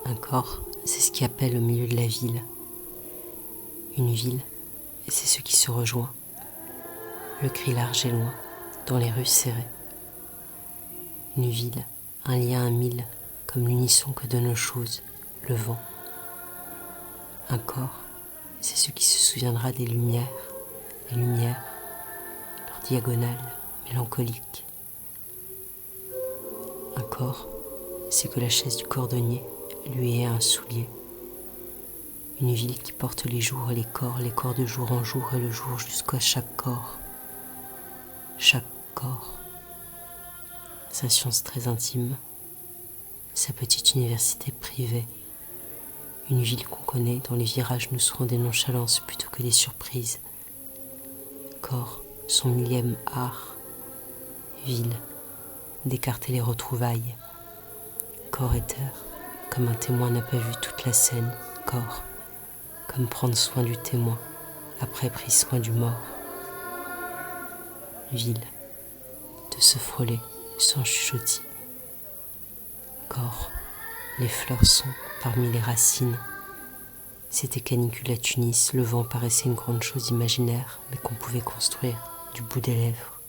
Un corps, c'est ce qui appelle au milieu de la ville. Une ville, c'est ce qui se rejoint. Le cri large et loin, dans les rues serrées. Une ville, un lien à mille, comme l'unisson que donnent aux choses, le vent. Un corps, c'est ce qui se souviendra des lumières, les lumières, leur diagonale mélancolique. Un corps, c'est que la chaise du cordonnier lui est un soulier. Une ville qui porte les jours et les corps de jour en jour et le jour jusqu'à chaque corps. Chaque corps. Sa science très intime, sa petite université privée. Une ville qu'on connaît dont les virages nous seront des nonchalances plutôt que des surprises. Corps, son millième art. Ville, d'écarter les retrouvailles. Corps et terre, comme un témoin n'a pas vu toute la scène. Corps, comme prendre soin du témoin, après pris soin du mort. Ville, de se frôler sans chuchotis. Corps, les fleurs sont parmi les racines. C'était canicule à Tunis, le vent paraissait une grande chose imaginaire, mais qu'on pouvait construire du bout des lèvres.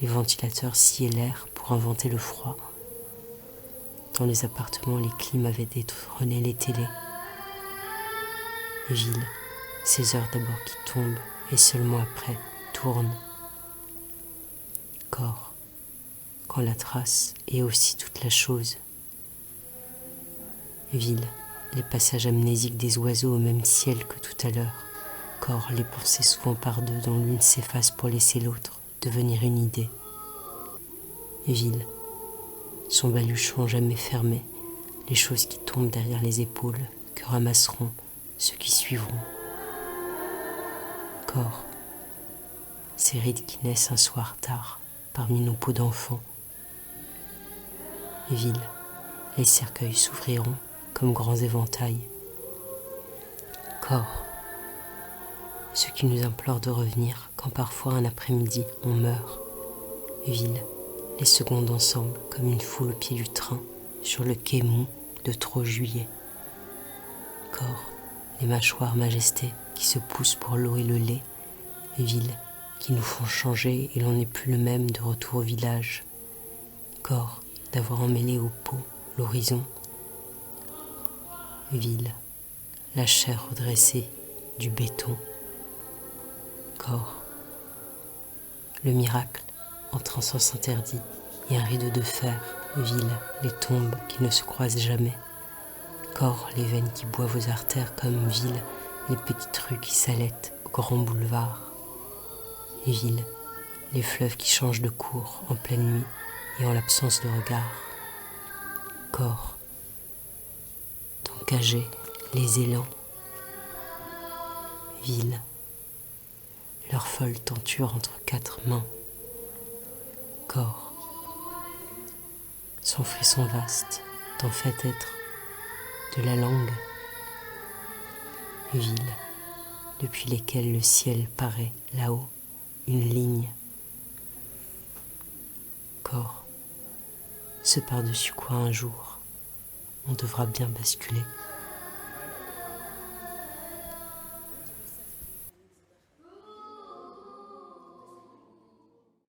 Les ventilateurs sciaient l'air pour inventer le froid. Dans les appartements, les clims avaient détrôné les télés. Ville, ces heures d'abord qui tombent et seulement après tournent. Corps, quand la trace est aussi toute la chose. Ville, les passages amnésiques des oiseaux au même ciel que tout à l'heure. Corps, les pensées souvent par deux dont l'une s'efface pour laisser l'autre devenir une idée. Ville, son baluchon jamais fermé, les choses qui tombent derrière les épaules, que ramasseront ceux qui suivront. Corps, ces rides qui naissent un soir tard, parmi nos peaux d'enfants. Ville, les cercueils s'ouvriront comme grands éventails. Corps, ceux qui nous implorent de revenir quand parfois un après-midi on meurt. Ville, les secondes ensemble comme une foule au pied du train sur le quai mou de trop juillet. Corps, les mâchoires majestés qui se poussent pour l'eau et le lait. Ville, qui nous font changer et l'on n'est plus le même de retour au village. Corps, d'avoir emmêlé aux peaux l'horizon. Ville, la chair redressée, du béton. Corps, le miracle entre un sens interdit et un rideau de fer. Ville, les tombes qui ne se croisent jamais. Corps, les veines qui boivent aux artères comme ville, les petites rues qui s'allaitent au grand boulevard. Ville, les fleuves qui changent de cours en pleine nuit et en l'absence de regard. Corps, ton cagé, les élans. Ville, leur folle tenture entre quatre mains. Corps, son frisson vaste, t'en fait être de la langue. Ville, depuis lesquelles le ciel paraît là-haut, une ligne. Corps, ce par-dessus quoi un jour on devra bien basculer.